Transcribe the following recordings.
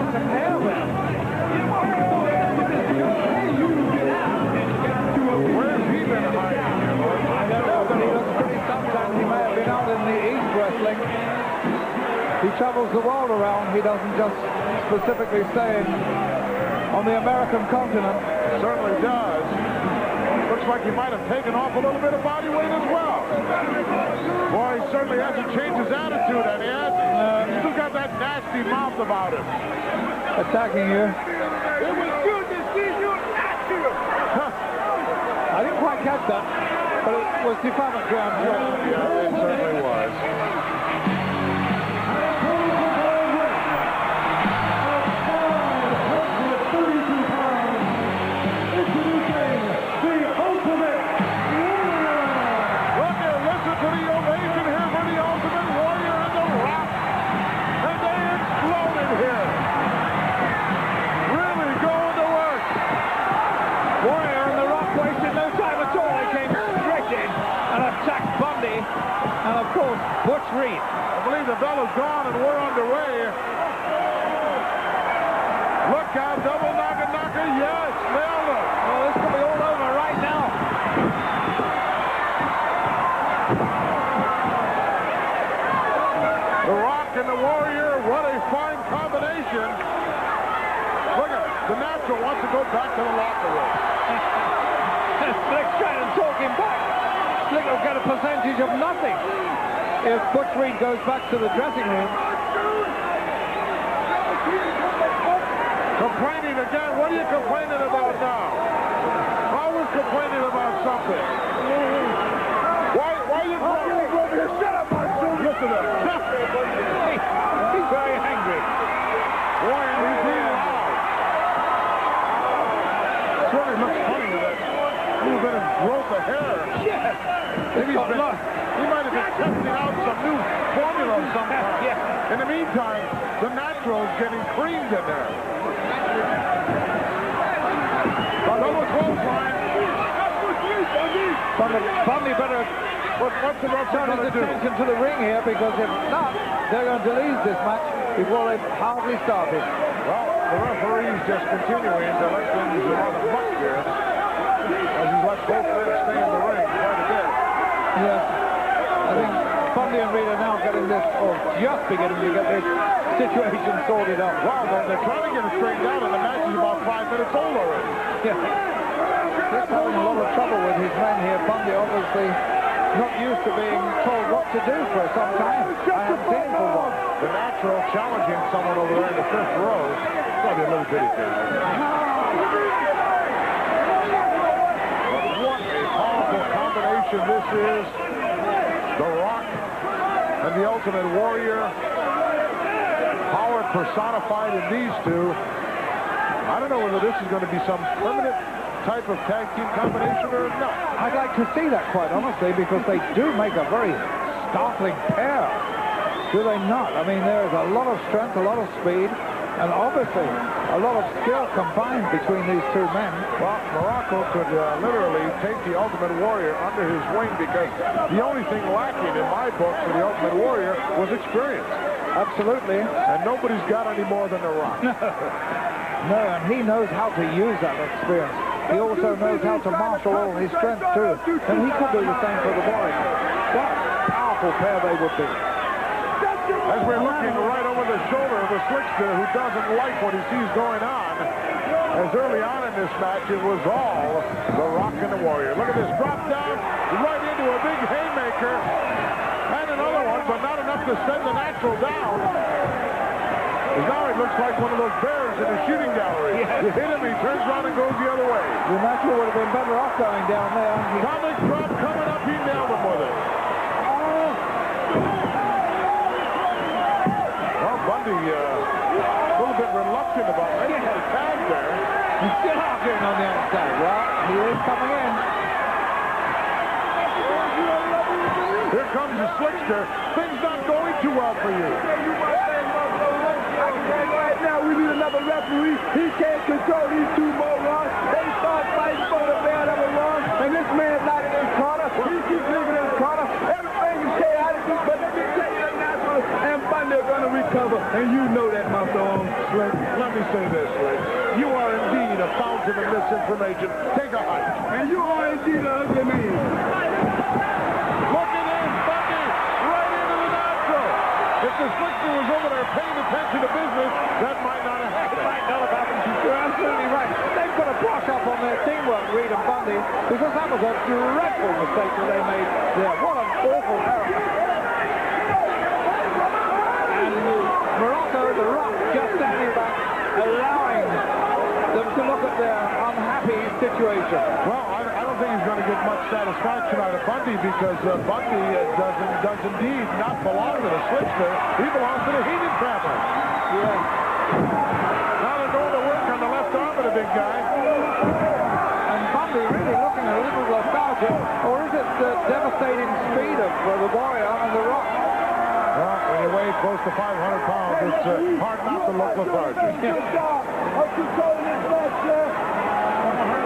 lost some hair there. Where's he been hiding here, Lord? I don't know, but he looks pretty sometimes. He may have been out in the East wrestling. He travels the world around. He doesn't just specifically stay on the American continent. Certainly does. Looks like he might have taken off a little bit of body weight as well. Boy, he certainly hasn't changed his attitude, and he has. He's still got that nasty mouth about him. Attacking you. It was good to see you active. I didn't quite catch that, but it was defamatory, I'm sure. Yeah, it certainly was. Bundy, and of course, Butch Reed. I believe the bell is gone and we're underway. Look out, double knocker, yes, nailed it. Oh, this could be all over right now. The Rock and the Warrior, what a fine combination. Look at it, the Natural wants to go back to the locker room. Slick's trying to talk him back. Slick will get a percentage of nothing if Butch Reed goes back to the dressing room. Complaining again. What are you complaining about now? Always complaining about something. Why are you complaining? Shut up, Marshall. Listen to him. He's very angry. Boy, he's being loud. Certainly looks funny with that little bit of growth of hair. Yes. Maybe he might have been testing out some new formula of some kind. Yeah. In the meantime, the Natural's getting creamed in there. Double clothesline. Bundy better What's the referee turn going his to do? attention to the ring here, because if not, they're going to lose this match before they've hardly started. Well, the referee's just continuing to let things run amok here, as he's let both men stay in the ring quite a bit. Yes. I think Bundy and Reed are now getting this, or just beginning to get this situation sorted out. Wow, they're trying to get it straightened out, and the match is about 5 minutes old already. Yeah. He's having a lot of trouble with his men here. Bundy obviously not used to being told what to do for some time. I haven't seen him for one. The Natural challenging someone over there in the 5th row. Probably a little bitty thing. But what a powerful combination this is. The Rock and the Ultimate Warrior. Power personified in these two. I don't know whether this is going to be some permanent type of tag team combination or not. I'd like to see that, quite honestly, because they do make a very startling pair. Do they not? I mean, there is a lot of strength, a lot of speed, and obviously a lot of skill combined between these two men. Well, Muraco could literally take the Ultimate Warrior under his wing, because the only thing lacking in my book for the Ultimate Warrior was experience. Absolutely. And nobody's got any more than The Rock. No, and he knows how to use that experience. He also knows how to marshal all his strength, too. And he could do the same for the Warrior. What a powerful pair they would be. As we're looking right over the shoulder of the Slickster, who doesn't like what he sees going on, as early on in this match, it was all The Rock and the Warrior. Look at this, drop down right into a big haymaker, and another one, but not enough to send the Natural down. Because now it looks like one of those bears in a shooting gallery. Yes. You hit him, he turns around and goes the other way. The Natural would have been better off going down there. Comic drop coming up, he nailed him with it. Well, Bundy, a little bit reluctant about making the tag there. He's still arguing on the outside. Well, he is coming in. Here comes the Slickster. Things not going too well for you. Right now, we need another referee. He can't control these two morons. They start fighting for the bad of a run, and this man's not in his corner. He keeps leaving his corner. Everything is chaotic, but let me tell you, the Natural and Bundy are going to recover, and you know that, my mouth on, Slick. Let me say this, Slick. You are indeed a fountain of misinformation. Take a hike. And you are indeed an ugly man. Look at him, Bundy, right into the natural. If the Slickster was over there paying attention to business, that might not have happened. It might not have happened. You're absolutely right. They've got to brush up on their teamwork, Reed and Bundy, because that was a dreadful mistake that they made there. What an awful error. And Muraco, the Rock, just standing back, allowing them to look at their unhappy situation. Well, I don't think he's going to get much satisfaction out of Bundy because Bundy does indeed not belong to the Slickster. He belongs to the Heenan family. Yeah. Now they're going to work on the left arm of the big guy. And Bundy really looking a little lethargic, or is it the devastating speed of the Warrior and the Rock? Well, when you weigh close to 500 pounds, it's hard not to look lethargic.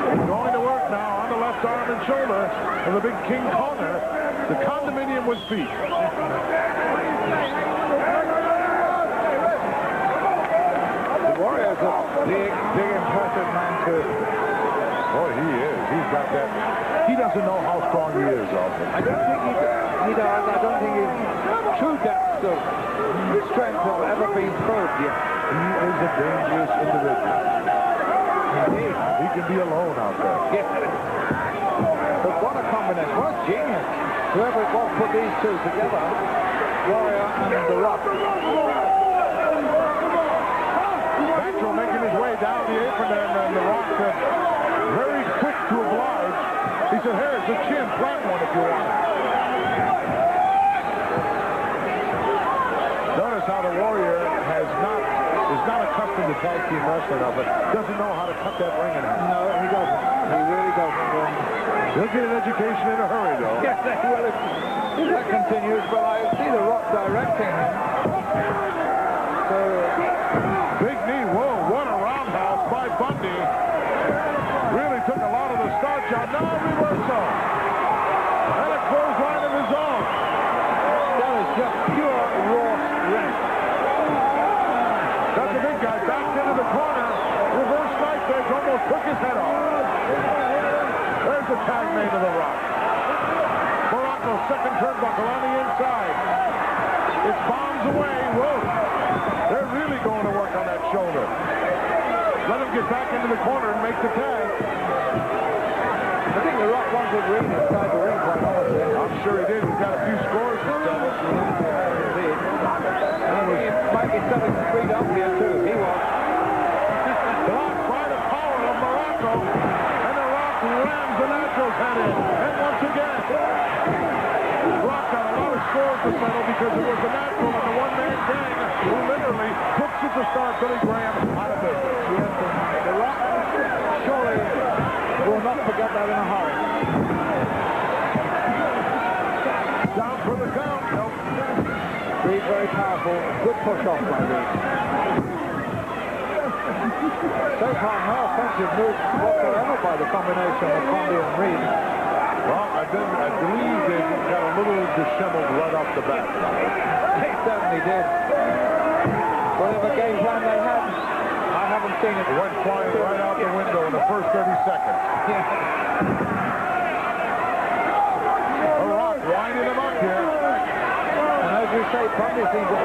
Going to work now on the left arm and shoulder of the big King Konger, the condominium with feet. The Warrior's a big, impressive man too. Boy, he is. He's got that. He doesn't know how strong he is, also. I don't think he does. I don't think his true depths of strength have ever been probed yet. He is a dangerous individual. Indeed. He can be alone out there. Yes. But what a combination. What a genius. Whoever it was put these two together, Warrior and the Rock. Batchel making his way down the apron, and the Rock very quick to oblige. He said, "Here's a chin, plant one if you want it." Notice how the Warrior is not accustomed to tag team wrestling, but doesn't know how to cut that ring in half. No, he doesn't. He really doesn't. He'll get an education in a hurry, though. Yes, they will. If that continues, but I see the Rock directing him. So, big knee, whoa, what a roundhouse by Bundy. Really took a lot of the starch out. Now reversal. And a clothesline of his own. that is just pure raw strength. That's the big guy backed into the corner. Reverse knife edge, almost took his head off. There's the tag made to the Rock. Muraco, second turnbuckle on the inside. It's bombs away. Whoa. They're really going to work on that shoulder. Let him get back into the corner and make the tag. I think the Rock wanted Reed inside the ring, quite honestly. I'm sure he did. He's got a few scores to settle. Indeed. And he might be setting Reed up here, too. He was. Blocked by the power of Muraco. And the Rock rams the Natural's head in. And once again, Rock got a lot of scores to settle because it was the Natural and the one-man gang who literally put superstar Billy Graham out of business. Yes, the Rock surely will not forget that in a hurry. Down for the count. Nope. Reed very powerful. Good push-off by Reed. So far, no offensive moves whatsoever by the combination of Bundy and Reed. Well, I believe they got a little disheveled right off the bat. They certainly did. Whatever game plan they had, I haven't seen it. It went flying right out the window in the first 30 seconds. Yeah. The Rock winding him up here. And as you say, Bundy seems to